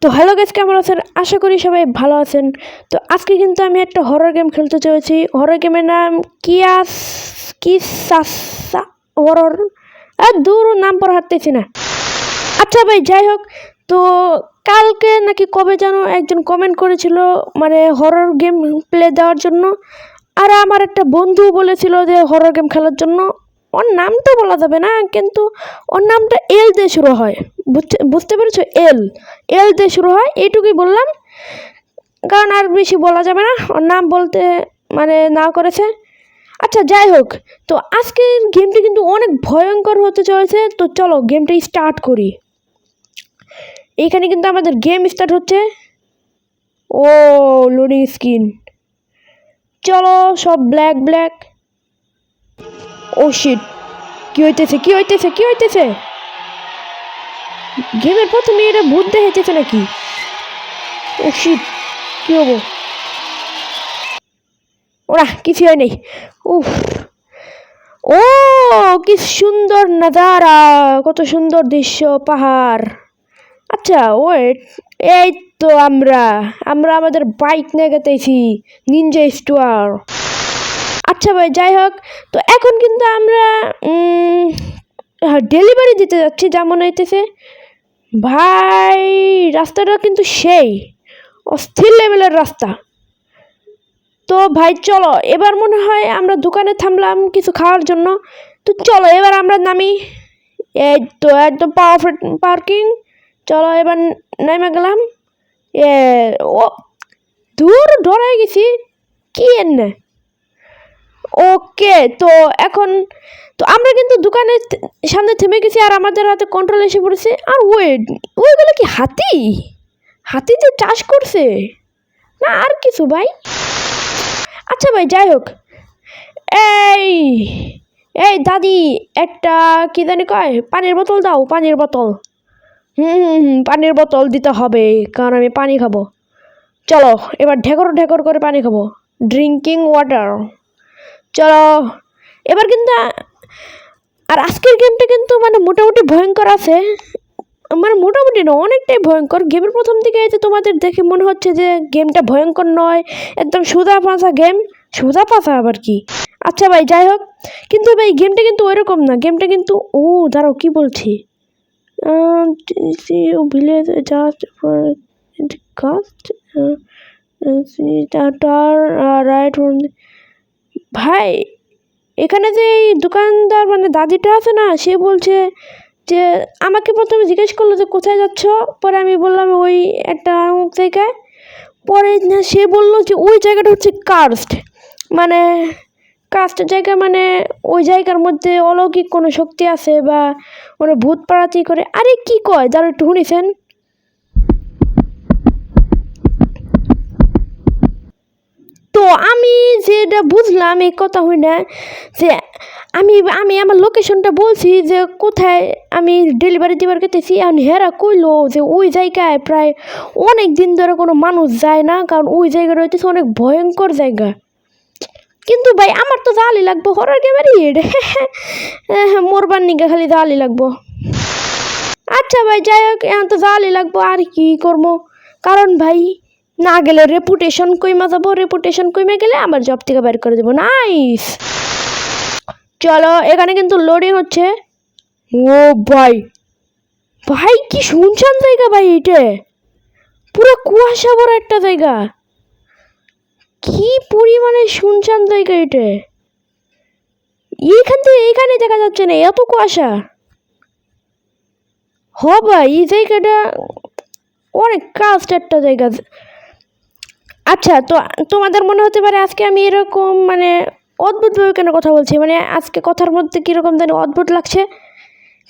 তো hello guys, কেমন আছেন? আশা করি সবাই ভালো আছেন। তো আজকে কিন্তু আমি একটা হরর গেম খেলতে চলেছি। হরর গেমের নাম কিসাসা হরর। দূর নাম পর হাঁটতেছি না। আচ্ছা ভাই, যাই হোক, তো কালকে নাকি কবে যেন একজন কমেন্ট করেছিল মানে হরর গেম প্লে দেওয়ার জন্য। আর আমার একটা বন্ধু বলেছিল যে হরর গেম খেলার জন্য। ওর নাম তো বলা যাবে না, কিন্তু ওর নামটা এল দিয়ে শুরু হয়। বুঝতে পেরেছো? এল এল দিয়ে শুরু হয়, এইটুকুই বললাম, কারণ আর বেশি বলা যাবে না। ওর নাম বলতে মানে না করেছে। আচ্ছা যাই হোক, তো আজকের গেমটি কিন্তু অনেক ভয়ঙ্কর হতে চলেছে। তো চলো গেমটা স্টার্ট করি। এইখানে কিন্তু আমাদের গেম স্টার্ট হচ্ছে। ও লোডিং স্ক্রিন, চলো সব ব্ল্যাক ব্ল্যাক। ও শিট, কি হইতেছে? গেমের প্রথমে এটা ভূত দেখেছে নাকি? ও শিট, কি হবো? ওরা কিছু হয় নাই। উফ, ও কি সুন্দর নাজারা, কত সুন্দর দৃশ্য, পাহাড়। আচ্ছা ওয়েট, এই তো আমরা আমাদের বাইক নিয়ে গেতেছি, নিনজা স্টোয়ার। আচ্ছা ভাই, যাই হোক, তো এখন কিন্তু আমরা ডেলিভারি দিতে যাচ্ছি যা মনে হইতেছে। ভাই রাস্তাটা কিন্তু সেই অস্থির লেভেলের রাস্তা। তো ভাই চলো, এবার মনে হয় আমরা দোকানে থামলাম কিছু খাওয়ার জন্য। তো চলো এবার আমরা নামি। এই তো একদম পার্কিং। চলো এবার নেমে গেলাম। ও দূর ডরাই গেছি কি এনে। ওকে, তো এখন তো আমরা কিন্তু দোকানের সামনে থেমে গেছি, আর আমাদের হাতে কন্ট্রোল এসে পড়েছে। আর ওইগুলো কি হাতি যে চাষ করছে না আর কিছু ভাই? আচ্ছা ভাই, যাই হোক, এই এই দাদি, একটা কি জানি কয়, পানির বোতল দাও, পানির বোতল। পানির বোতল দিতে হবে, কারণ আমি পানি খাবো। চলো এবার ঢেকর করে পানি খাবো, ড্রিঙ্কিং ওয়াটার। চলো এবার কিন্তু, আর আজকের গেমটা কিন্তু মানে মোটামুটি ভয়ঙ্কর আছে। মানে মোটামুটি না, অনেকটাই ভয়ঙ্কর। গেমের প্রথম দিকে এই যে তোমাদের দেখে মনে হচ্ছে যে গেমটা ভয়ঙ্কর নয়, একদম সোজা পাঁচা গেম। সোজা পাঁচা আবার কি? আচ্ছা ভাই, যাই হোক, কিন্তু ভাই গেমটা কিন্তু ওইরকম না। গেমটা কিন্তু দাঁড়াও, কি বলছি, ভিলেজ জাস্ট রাইট। ভাই এখানে যে এই দোকানদার মানে দাদিটা আছে না, সে বলছে যে আমাকে প্রথমে জিজ্ঞেস করলো যে কোথায় যাচ্ছ। পরে আমি বললাম ওই একটা জায়গায়। পরে সে বললো যে ওই জায়গাটা হচ্ছে মানে কাস্ট জায়গা, মানে ওই জায়গার মধ্যে অলৌকিক কোনো শক্তি আছে বা ওরা ভূত পাড়াতি করে। আরে কি কয়, যারা একটু শুনেছেন। তো আমি যেটা বুঝলাম এই কথা হই না, যে আমি আমার লোকেশনটা বলছি যে কোথায় আমি ডেলিভারি দিবার গেতেছি। এখন হেরা কইলো যে ওই জায়গায় প্রায় অনেক দিন ধরে কোনো মানুষ যায় না, কারণ ওই জায়গাটা হইতেছে অনেক ভয়ঙ্কর জায়গা। কিন্তু ভাই আমার তো জালি লাগবো হরর গেমেরই মোরবার নিগে খালি জালি লাগবো। আচ্ছা ভাই, যাই হোক, এখন তো জালি লাগবো, আর কি করবো? কারণ ভাই না গেলে রেপুটেশন কইমা যাবো, রেপুটেশন কইমে গেলে আমার জব থেকে বের করে দেবো। নাইস, চলো এখানে কিন্তু লোডিং হচ্ছে। ও ভাই, ভাই কি শুনছেন জায়গা ভাই, এটা পুরো কুয়াশা ভরা একটা জায়গা। কি পরিমাণে শুনছেন জায়গা এটা, এইখান থেকে এইখানে দেখা যাচ্ছে না, এত কুয়াশা। হ ভাই, এই জায়গাটা অনেক কাস্ট একটা জায়গা। আচ্ছা, তো তোমাদের মনে হতে পারে আজকে আমি এরকম মানে অদ্ভুতভাবে কেন কথা বলছি, মানে আজকে কথার মধ্যে কীরকম যেন অদ্ভুত লাগছে।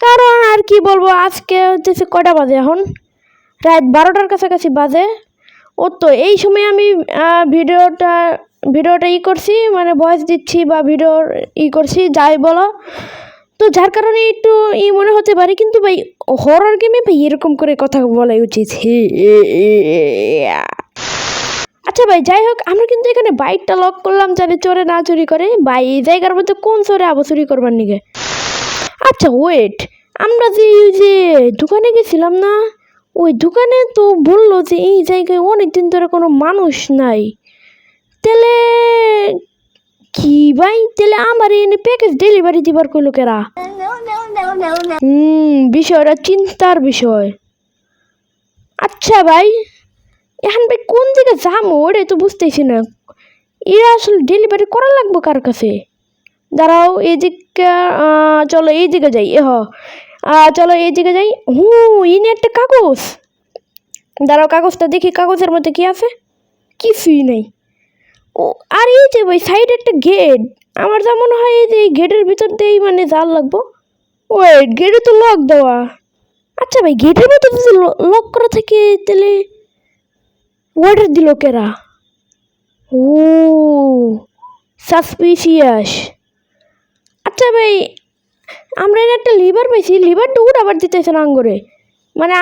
কারণ আর কি বলবো, আজকে হচ্ছে কয়টা বাজে, এখন রাত 12টার কাছাকাছি বাজে। ও তো এই সময় আমি ভিডিওটা করছি, মানে ভয়েস দিচ্ছি বা ভিডিও করছি, যাই বলো। তো যার কারণে একটু মনে হতে পারে, কিন্তু ভাই হরর গেমে ভাই এরকম করে কথা বলাই উচিত। আচ্ছা ভাই, যাই হোক, আমরা কিন্তু এখানে বাইকটা লক করলাম যাতে চোরে না চুরি করে। ভাই এই জায়গার মধ্যে কোন চোরে আবার চুরি করবার নিগে? আচ্ছা ওয়েট, আমরা যে দোকানে গেছিলাম না, ওই দোকানে তো বললো যে এই জায়গায় অনেক দিন ধরে কোনো মানুষ নাই। তাহলে কি ভাই, তাহলে আমার এনে প্যাকেজ ডেলিভারি দিবার কইলো কেরা? বিষয়টা চিন্তার বিষয়। আচ্ছা ভাই, এখন ভাই কোন দিকে যাবো ওটাই তো বুঝতেছি না। এরা আসলে ডেলিভারি করা লাগবো কার কাছে? দাঁড়াও, এই দিকে চলো এই দিকে যাই। চলো এই দিকে যাই। ইনি একটা কাগজ। দাঁড়াও, কাগজটা দেখি কাগজের মধ্যে কি আছে। কিছুই নেই। ও আর এই যে ভাই সাইডে একটা গেট, আমার যা মনে হয় এই যে এই গেটের ভিতর দিয়েই মানে জাল লাগবো। ওয়েট, গেটে তো লক দেওয়া। আচ্ছা ভাই, গেটের ভিতর যদি লক করা থাকে তাহলে অর্ডার দিল কেরা? ও সাসপিশিয়াস। আচ্ছা ভাই, আমরা এনে একটা লিভার পাইছি, লিভারটা উঠাবার দিতেছে না আঙ্গরে। মানে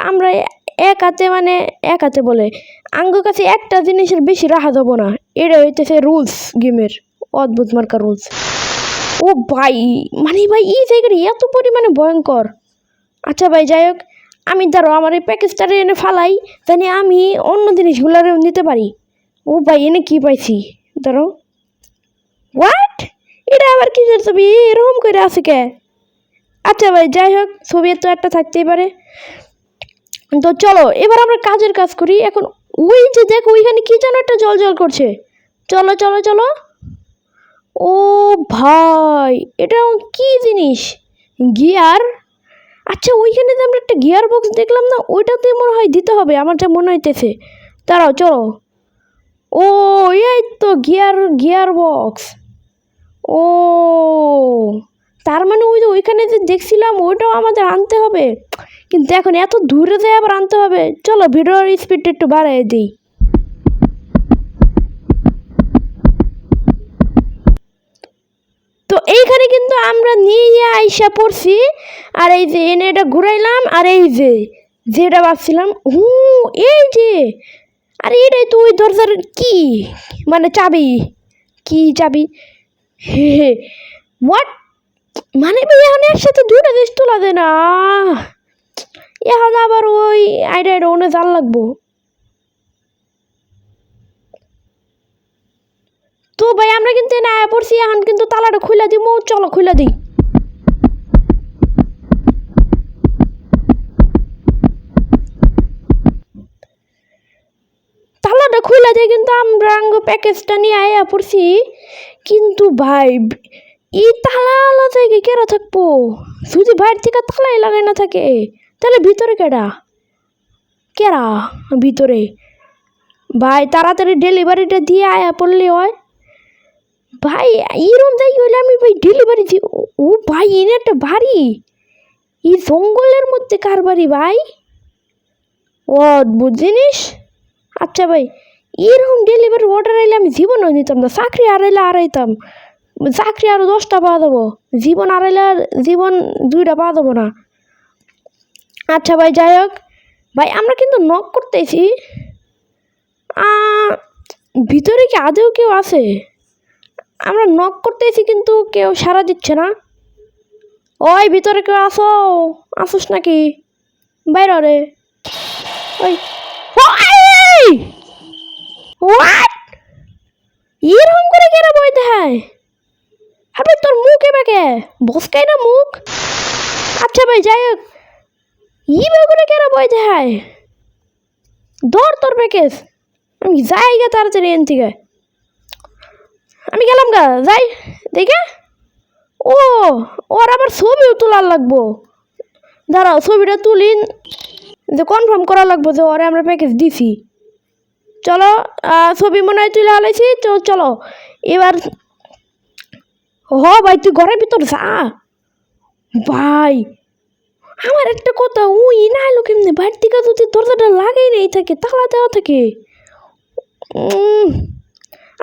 আমরা এক হাতে বলে আঙ্গ কাছে একটা জিনিসের বেশি রাখা যাবো না। এটা হইতেছে রুলস গেমের, অদ্ভুত মার্কা রুলস। ও ভাই, মানে ভাই এই জায়গাটা এত পরিমাণে ভয়ঙ্কর। আচ্ছা ভাই যাই হোক, আমি ধরো আমার এই প্যাকেজটা এনে ফালাই, জানি আমি অন্য জিনিসগুলোরও নিতে পারি। ও ভাই, এনে কি পাইছি ধরো। হোয়াট, এটা আবার কি ছবি এরকম করে আছে কে? আচ্ছা ভাই যাই হোক, ছবি তো একটা থাকতেই পারে। তো চলো এবার আমরা কাজের কাজ করি এখন। ওই যে দেখো ওইখানে কি যেন একটা জল জল করছে। চলো চলো চলো। ও ভাই, এটা কি জিনিস? গিয়ার। আচ্ছা, ওইখানে যে আমরা একটা গিয়ার বক্স দেখলাম না, ওইটাতে মনে হয় দিতে হবে আমার যা মনে হইতেছে। দাঁড়াও চলো। ও এই তো গিয়ার বক্স। ও তার মানে ওই যে ওইখানে যে দেখছিলাম ওইটাও আমাদের আনতে হবে, কিন্তু এখন এত দূরে যেয়ে আবার আনতে হবে। চলো ভিডিওর স্পিডটা একটু বাড়াই দিই। তো এইখানে কিন্তু আমরা নিয়ে আইসা পড়ছি। আর এই যে এনে এটা ঘুরাইলাম, আর এই যে যেটা ভাবছিলাম এই যে, আর এটাই তো ওই দরজার কি মানে চাবি। কি চাবি? হে হে, হোয়াট, মানে ভাই এখন একসাথে দুইটা জিনিস তোলা যায় না। এখন আবার ওই আইডিয়া ওনে জাল লাগবো। তো ভাই আমরা কিন্তু এনে আয়া পড়ছি, এখন কিন্তু তালাটা খুলে দিব। চলো খুলে দিই। তালাটা খুলে দিয়ে কিন্তু আমরা প্যাকেজটা নিয়ে আয়া পড়ছি। কিন্তু ভাই এই তালা আলা জায়গায় কেরা থাকবো? যদি বাইরে থেকে তালাই লাগাই না থাকে তাহলে ভিতরে কেরা ভিতরে? ভাই তাড়াতাড়ি ডেলিভারিটা দিয়ে আয়া পড়লে হয়। ভাই এরম যাই হইলে আমি ভাই ডেলিভারি দিই। ও ভাই, এনে একটা বাড়ি এই জঙ্গলের মধ্যে। কার বাড়ি ভাই? অদ্ভুত জিনিস। আচ্ছা ভাই, এরকম ডেলিভারি অর্ডার আইলে আমি জীবনও নিতাম না। চাকরি হারাইলে হারাইতাম, চাকরি আরও 10টা পাওয়া দেবো, জীবন হারাইলে জীবন 2টা পাওয়া দেবো না। আচ্ছা ভাই যাই হোক, ভাই আমরা কিন্তু নক করতেছি। ভিতরে কি আদৌ কেউ আছে? আমরা নক করতেছি কিন্তু কেউ সাড়া দিচ্ছে না। ওই ভিতরে কেউ আসোস নাকি? বাইরে রে। ওই হোয়াট, এরকম করে কেন বই দেখায়? আরে তোর মুখ এবাকে বসকাই না মুখ। আচ্ছা ভাই যাই হোক, ইবে করে কেন বই দেখায়? ধর তোর প্যাকেজ, আমি যাই গে তাড়াতাড়ি এন থেকে। আমি গেলাম গা, যাই দেখে। ও ওর আবার ছবিও তোলার লাগবো। দাঁড়াও ছবিটা তুলি, যে কনফার্ম করা লাগবো যে ওরে আমরা প্যাকেজ দিছি। চলো ছবি মনে হয় তুলে হালাইছি। তো চলো এবার। ভাই তুই ঘরের ভিতর যা। ভাই আমার একটা কথা, ওই না এলো কেমনি? বাইর থেকে যদি দরজাটা লাগাই নেই থাকে, তালা দেওয়া থাকে।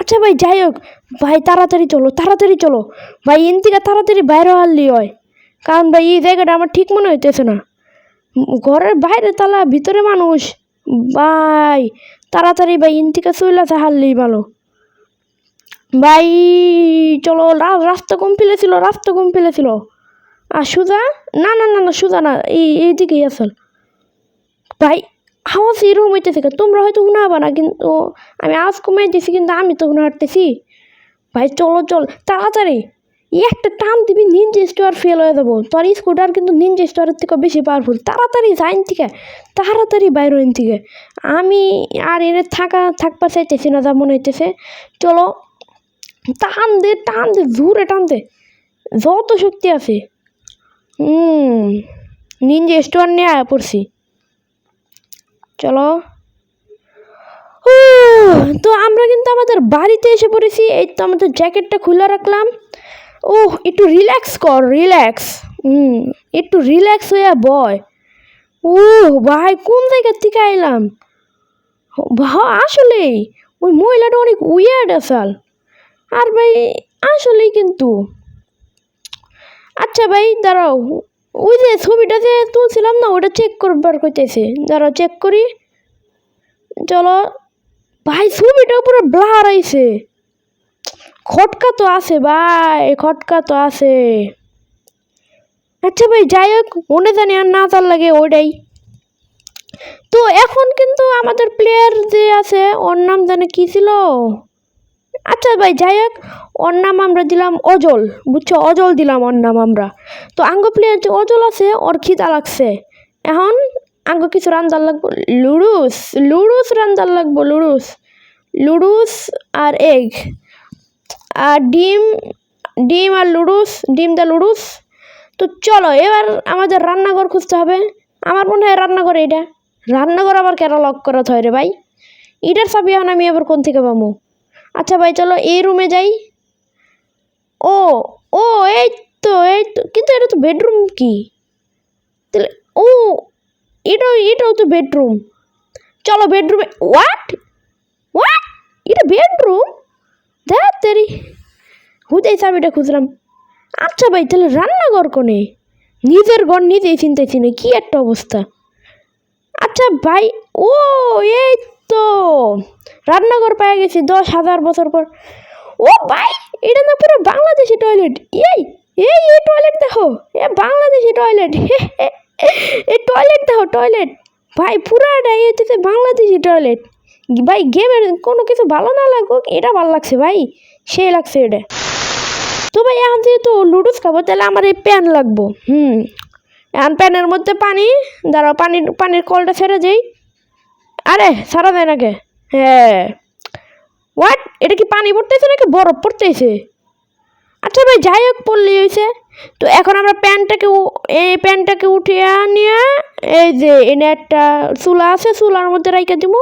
আচ্ছা ভাই যাই হোক, ভাই তাড়াতাড়ি চলো ভাই, এন থেকে তাড়াতাড়ি বাইরে হারলি হয়। কারণ ভাই এই জায়গাটা আমার ঠিক মনে হইতেছে না। ঘরের বাইরে তালা, ভিতরে মানুষ। ভাই তাড়াতাড়ি ভাই এন থেকে চইলাছে হারলেই ভালো। ভাই চলো, রাস্তা কম ফেলেছিল। আর সোজা না, সোজা না, এইদিকেই আসল। ভাই আওয়াজ এরকম হইতেছে তোমরা হয়তো শোনাবা না, কিন্তু আমি আওয়াজ কমাই দিছি, কিন্তু আমি তো শোনা হাঁটতেছি। ভাই চলো চল তাড়াতাড়ি, একটা টান দিবি নিনজা স্টোয়ার ফেল হয়ে যাবো। তোর স্কুটার কিন্তু নিনজা স্টোয়ারের থেকে বেশি পাওয়ারফুল। তাড়াতাড়ি যাইন থেকে, তাড়াতাড়ি বাইর হইন থেকে। আমি আর এনে থাকবার চাইতেছি না, যা মনে হইতেছে। চলো টান দে জোরে টান দে, যত শক্তি আছে। নিনজা স্টোয়ার নিয়ে আয়া পড়ছি। চলো তো আমরা কিন্তু আমাদের বাড়িতে এসে পড়েছি। এই তো আমাদের জ্যাকেটটা খুলে রাখলাম। একটু রিল্যাক্স কর, রিল্যাক্স। একটু রিল্যাক্স হয়ে বয়। ভাই কোন জায়গার থেকে আইলাম? আসলেই ওই মহিলাটা অনেক উইয়ার্ড আসাল। আর ভাই আসলেই কিন্তু, আচ্ছা ভাই দাঁড়াও, ওই যে ছবিটা যে তুলছিলাম না, ওটা চেক করবার কইতেছে। দাঁড়াও চেক করি। চলো ভাই, ছবিটা পুরো ব্লার আইছে। খটকা তো আছে ভাই, খটকা তো আছে। আচ্ছা ভাই যাই হোক, মনে জানি আর না তার লাগে ওইটাই। তো এখন কিন্তু আমাদের প্লেয়ার যে আছে, ওর নাম জানে কি ছিল। আচ্ছা ভাই যাই হোক, ওর নাম আমরা দিলাম অজল, বুঝছো, অজল দিলাম ওর নাম আমরা। তো আঙ্গ প্লেয়ার যে অজল আছে, ওর খিদা লাগছে। এখন আঙ্গ কিছু রান্দার লাগবো, লুডুস রান্দার লাগবো, লুডুস আর এগ আর ডিম আর ডিম দা লুডুস। তো চলো এবার আমাদের রান্নাঘর খুঁজতে হবে। আমার মনে হয় রান্নাঘর, এটা রান্নাঘর আবার কেন লক করা হয় রে ভাই? এটার চাবি এখন আমি আবার কোন থেকে পাবো? আচ্ছা ভাই চলো এই রুমে যাই। ও ও এই তো কিন্তু এটা তো বেডরুম কি? তাহলে এটাও তো বেডরুম। চলো বেডরুমে। হোয়াট এটা বেডরুম? দেরি হুদাই চাবিটা খুঁজলাম। আচ্ছা ভাই তাহলে রান্নাঘর কোনে? নিজের ঘর নিজেই চিনতেছি না, কি একটা অবস্থা। আচ্ছা ভাই এই তো রান্নাঘর পেয়ে গেছি 10,000 বছর পর। ভাই এটা না পুরো বাংলাদেশি টয়লেট। এই টয়লেট দেখো, বাংলাদেশি টয়লেট। এই টয়লেট দেখো, টয়লেট ভাই পুরাটাই হচ্ছে বাংলাদেশি টয়লেট। ভাই গেমের কোনো কিছু ভালো না লাগুক, এটা ভালো লাগছে ভাই, সেই লাগছে এটা। তো ভাই এখন যেহেতু লুডুস খাবো, তাহলে আমার এই প্যান লাগবো। এখন প্যানের মধ্যে পানি, দাঁড়াও পানির কলটা ছেড়ে যাই। আরে সারা যায় নাকি? হ্যাঁ, এটা কি পানি পড়তেছে নাকি বরফ পড়তেছে? আচ্ছা ভাই যাই হোক, পড়লেই হয়েছে। তো এখন আমরা প্যানটাকে উঠিয়ে নিয়ে, এই যে এনে একটা চুলা আছে, চুলার মধ্যে রাইখে দিব,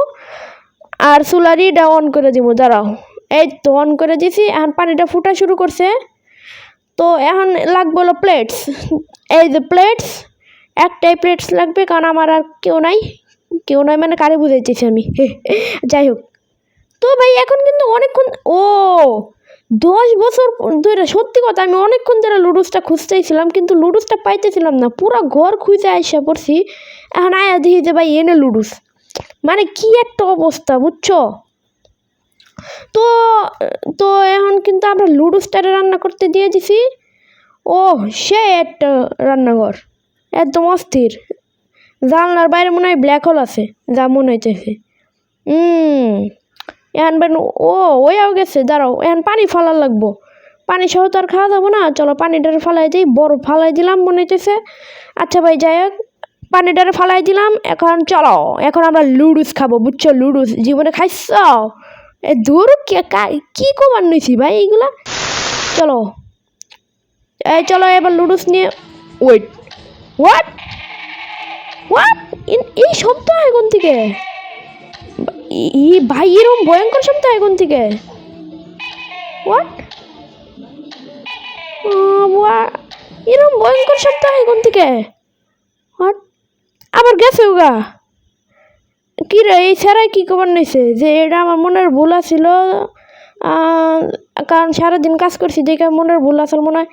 আর চুলারিটা অন করে দিব। দাঁড়াও, এই তো অন করে দিছি। এখন পানিটা ফুটা শুরু করছে। তো এখন লাগবে হলো প্লেটস। এই যে প্লেটস, একটাই প্লেটস লাগবে, কারণ আমার আর কেউ নাই মানে কারে বুঝাইতেছি আমি। যাই হোক, তো ভাই এখন কিন্তু অনেকক্ষণ 10 বছর ধরে, সত্যি কথা আমি অনেকক্ষণ ধরে লুডুসটা খুঁজতেছিলাম, কিন্তু লুডুসটা পাইতেছিলাম না। পুরো ঘর খুঁজে আইসা পড়ছি। এখন আয়া দেখি যে ভাই এনে লুডুস, মানে কি একটা অবস্থা, বুঝছো। তো এখন কিন্তু আমরা লুডুসটারে রান্না করতে দিয়ে দিছি। সে একটা রান্নাঘর একদম অস্থির। জানলার বাইরে মনে হয় ব্ল্যাক হোল আছে, যা মনে হইতেছে। এখন ওয়াও গেছে। দাঁড়াও, এখন পানি ফালার লাগবো। পানি সহ তো আর খাওয়া যাবো না। চলো পানিটারে ফালাই দিই, বরফ ফালাই দিলাম মনে হইতেছে। আচ্ছা ভাই যাই হোক, পানিটারে ফালাই দিলাম। এখন চলো, এখন আমরা লুডুস খাবো, বুঝছো। লুডুস জীবনে খাইছ? দূর কি কবার নিয়েছি ভাই এইগুলা। চলো চলো এবার লুডুস নিয়ে। হোয়াট এই শব্দ এখন থেকে? ভাই এরকম ভয়ঙ্কর শব্দ এখন থেকে? এরকম ভয়ঙ্কর শব্দ এখন থেকে? আবার গেছে ওগা। কি রে, এই ছাড়াই কি খবর নিয়েছে যে এটা আমার মনের ভুল ছিল, কারণ সারাদিন কাজ করছি দেখে মনের ভুল আসল মনে হয়।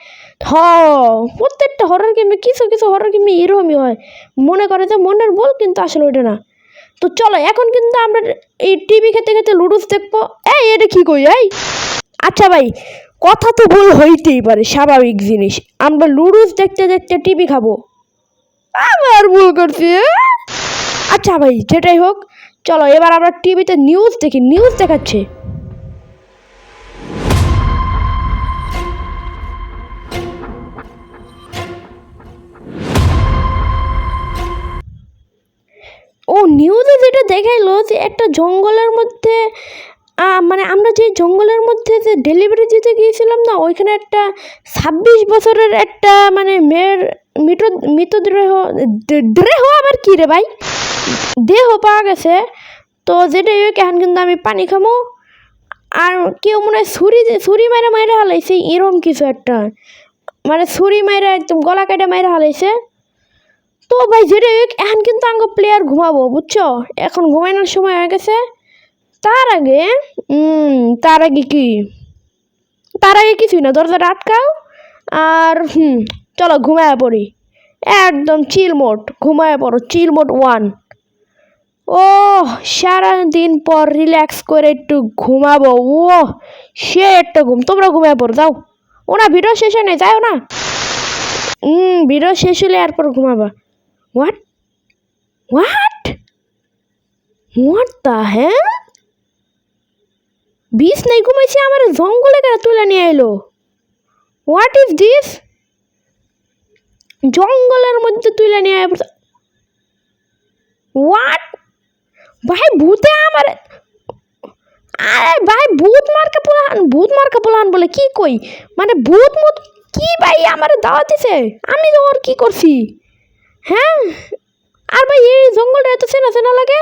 প্রত্যেকটা হরর গেমে কিছু হরর গেমে এরকমই হয়, মনে করে যে মনের ভুল, কিন্তু আসলে ওইটা না। তো চলো এখন কিন্তু আমরা এই টিভি খেতে লুডুস দেখবো। এটা কি কই? আচ্ছা ভাই, কথা তো ভুল হইতেই পারে, স্বাভাবিক জিনিস। আমরা লুডুস দেখতে টিভি খাবো, আবার ভুল করছি। আচ্ছা ভাই, যেটাই হোক, চলো এবার আমরা টিভিতে নিউজ দেখি, নিউজ দেখাচ্ছে। ও নিউজে যেটা দেখাইলো যে একটা জঙ্গলের মধ্যে মানে আমরা যে জঙ্গলের মধ্যে যে ডেলিভারি দিতে গিয়েছিলাম না, ওইখানে একটা 26 বছরের একটা মানে মেয়ের মৃতদেহ দেহ আবার কি রে ভাই, দেহ পাওয়া গেছে। তো যেটাই হোক, এখন কিন্তু আমি পানি খামো। আর কেউ মনে হয় ছুরি মাইরা মাইরা হালাইছে, এরম কিছু একটা, মানে ছুরি মাইরা একদম গলা কাটা মাইরা হালাইছে। তো ভাই যেটাই হোক, এখন কিন্তু আঙ্গ প্লেয়ার ঘুমাবো, বুঝছো, এখন ঘুমানোর সময় হয়ে গেছে। তার আগে তার আগে কি, তার আগে কিছুই না, দরজাটা আটকাও। আর চলো ঘুমায় পড়ি, একদম চিল মোড, ঘুমায় পড়ো, চিল মোড 1। ও সারাদিন পর রিল্যাক্স করে একটু ঘুমাবো, ও সে একটা ঘুম। তোমরা ঘুমায় পড়ো, যাও। ও না, ভিডিও শেষ হয় নাই, যাও না। ভিডিও শেষ হলে এরপর ঘুমাবা। হোয়াট হোয়াট হোয়াট দ্য হ্যাঁ, বিষ নাই ঘুমাইছি, আমার জঙ্গলে কেন তুলে নিয়ে এলো? What is this? জঙ্গলের মধ্যে তুলে নিয়ে হোয়াট ভাই, ভূতে আমার, আরে ভাই ভূত মার্কা পোলাহান বলে কি কই, মানে ভূত মুত কি ভাই আমার দাওয়াত দিছে, আমি তো ওর কি করছি? হ্যাঁ, আর ভাই এই জঙ্গলটা এত চেনা চেনা লাগে।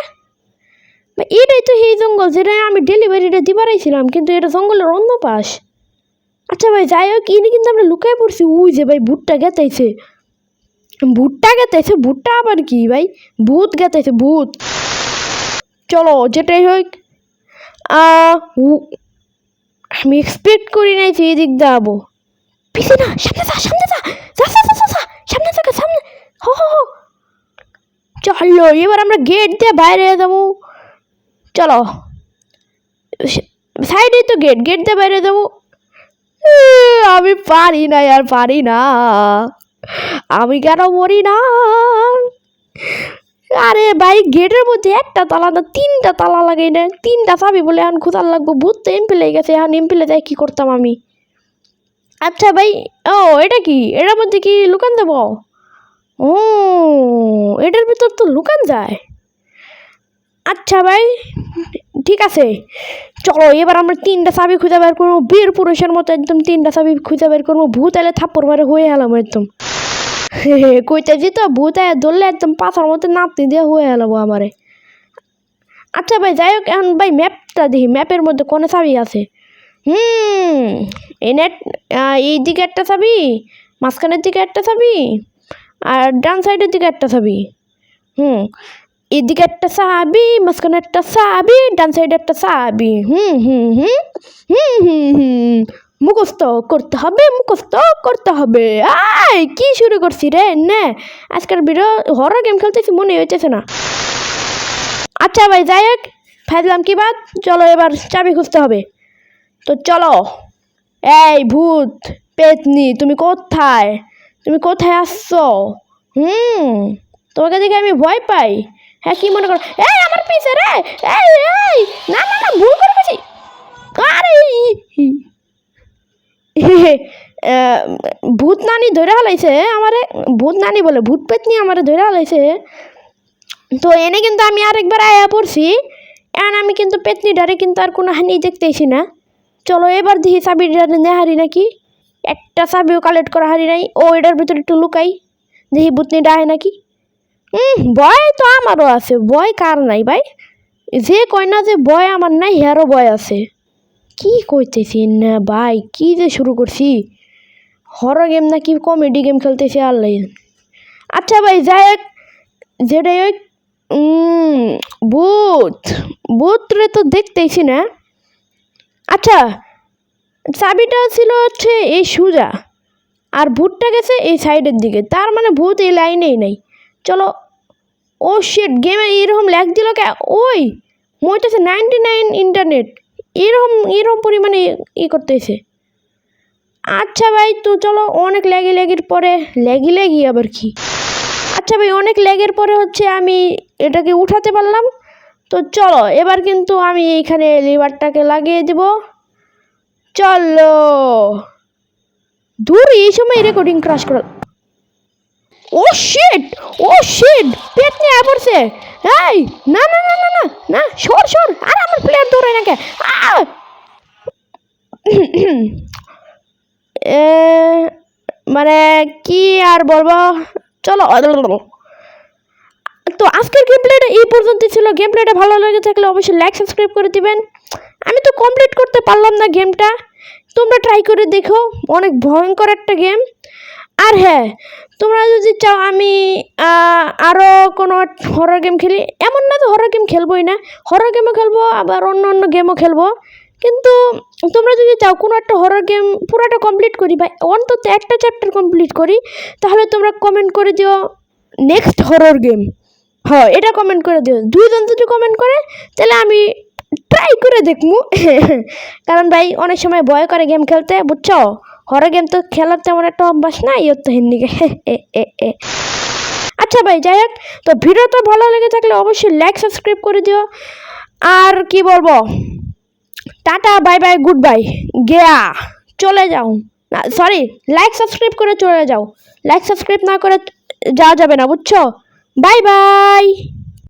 এটাই তো সেই জঙ্গল যেটা আমি ডেলিভারিটা দিবার আইছিলাম, কিন্তু এটা জঙ্গলের অন্য পাশ। আচ্ছা ভাই যাই হোক, ইনি কিন্তু আমরা লুকাই পড়ছি। উই যে ভাই ভূতটা গেতাইছে, ভূতটা আবার কি ভাই, ভূত গেতাইছে, ভূত। চলো যেটাই হোক, আমি এক্সপেক্ট করি নাই যে এদিক যাবো। পিছে না, সামনে যা, সামনে যা, সামনে যা, সামনে। হো হো হো, চলো এবার আমরা গেট দিয়ে বাইরে যাবো। চলো, সাইডে তো গেট দিয়ে বাইরে যাবো। আমি পারি না আর পারি না, আমি কেন মরি না? আরে ভাই গেটের মধ্যে একটা তালা না, 3টা তালা লাগাই না, 3টা চাবি বলে এখন খোঁজার লাগবো। ভূত তো এমপিলে গেছে, এখন এমপিলে যাই কি করতাম আমি? আচ্ছা ভাই, ও এটা কি, এটার মধ্যে কি লুকান দেব? ও এটার ভিতর তো লুকান যায়। আচ্ছা ভাই ঠিক আছে, চলো এবার আমরা 3টা চাবি খুঁজে বের করবো, বীর পুরুষের মতো একদম 3টা চাবি খুঁজে বের করবো। ভূত এলে থাপ্পড় মারে হয়ে এলাম একদম। কইতেছি তো, ভূত ধরলে একদম পাথার মতো নাতি দিয়ে হয়ে এলাবো আমারে। আচ্ছা ভাই যাই হোক, এখন ভাই ম্যাপটা দেখি, ম্যাপের মধ্যে কোনো চাবি আছে? এই নেট, এই দিকে একটা চাবি, মাঝখানের দিকে একটা চাবি, আর ডান সাইডের দিকে একটা চাবি। এদিকে একটা চাবি, মাঝখানে একটা চাবি, ডান সাইডে একটা চাবি। মুখস্থ করতে হবে, মুখস্থ করতে হবে। আয় কি শুরু করছি রে নে, আজকাল ভিডিও হরর গেম খেলতেছি মনে হইতেছে না। আচ্ছা ভাই যাই হোক, ফাইজলাম কি বাদ, চলো এবার চাবি খুঁজতে হবে। তো চলো, এই ভূত পেতনি, তুমি কোথায়, তুমি কোথায় আসছো? তোমাকে দেখে আমি ভয় পাই? হ্যাঁ কি মনে করো? এই আমার পিছে রে, এই এই না না না, ভুল করে গেছি। আরে ভূত নানি ধরে হালাইছে আমারে, ভূত নানি বলে ভূত পেতনি আমারে ধরে হালাইছে। তো এনে কিন্তু আমি আরেকবার আয়া পড়ছি, এখন আমি কিন্তু পেতনিটারে কিন্তু আর কোনো হানি দেখতেছি না। চলো এবার দেখি চাবিটা নেহারি নাকি, একটা চাবিও কালেক্ট করা হারি নাই। ও এটার ভিতরে একটু লুকাই, দেখি ভূতনিটা আয় নাকি। ভয় তো আমারও আছে, ভয় কার নাই ভাই? যে কয় না যে ভয় আমার নাই, হেয়ারও ভয় আছে। কি কইতেছি না ভাই, কি যে শুরু করছি, হরর গেম নাকি কমেডি গেম খেলতেছি আল্লাহ। আচ্ছা ভাই যাই হোক, যেটাই হোক, ভূত রে তো দেখতেছি না। আচ্ছা চাবিটা ছিল হচ্ছে এই সুজা, আর ভূতটা গেছে এই সাইডের দিকে, তার মানে ভূত এই লাইনেই নাই। চলো, ও শিট, গেমে এরকম ল্যাগ দিল কে? ওই মইতেছে 99 ইন্টারনেট, এরকম পরিমাণে করতেছে। আচ্ছা ভাই তো চলো, অনেক ল্যাগির পরে ল্যাগি আবার কি। আচ্ছা ভাই, অনেক লেগের পরে হচ্ছে আমি এটাকে উঠাতে পারলাম। তো চলো এবার কিন্তু আমি এইখানে লিভারটাকে লাগিয়ে দেব। চলো দূর, এই সময় রেকর্ডিং ক্রাশ করো। ও শিট, ও শিট, পেট নিয়ে পড়ছে। এই না না না না না না, সর সর, আর আমার প্লেয়ার দৌড়ায় নাকি। মানে কি আর বলবো, চলো। তো আজকের গেম প্লেটা এই পর্যন্ত ছিল। গেম প্লেটা ভালো লেগে থাকলে অবশ্যই লাইক সাবস্ক্রাইব করে দিবেন। আমি তো কমপ্লিট করতে পারলাম না গেমটা, তোমরা ট্রাই করে দেখো, অনেক ভয়ঙ্কর একটা গেম। আর হ্যাঁ, তোমরা যদি চাও আমি আরও কোনো হরর গেম খেলি, এমন না তো হরর গেম খেলবোই না, হরর গেমও খেলবো আবার অন্য অন্য গেমও খেলবো। কিন্তু তোমরা যদি চাও কোনো একটা হরর গেম পুরোটা কমপ্লিট করি বা অন্তত একটা চ্যাপ্টার কমপ্লিট করি, তাহলে তোমরা কমেন্ট করে দিও নেক্সট হরর গেম। হ্যাঁ, এটা কমেন্ট করে দিও। দুইজন যদি কমেন্ট করে তাহলে আমি ট্রাই করে দেখবো। কারণ ভাই অনেক সময় ভয় করে গেম খেলতে, বুঝছো। হরর গেম তো খেলার তেমন একটা অভ্যাস নাই ওর তো হিন্দিকে। আচ্ছা ভাই, যাই হোক, তো ভিডিওটা ভালো লেগে থাকলে অবশ্যই লাইক সাবস্ক্রাইব করে দিও। আর কি বলবো, tata bye bye goodbye, গেয়া, চলে যাও। না সরি, লাইক সাবস্ক্রাইব করে চলে যাও, লাইক সাবস্ক্রাইব না করে যাওয়া যাবে না, বুঝছো। Bye bye.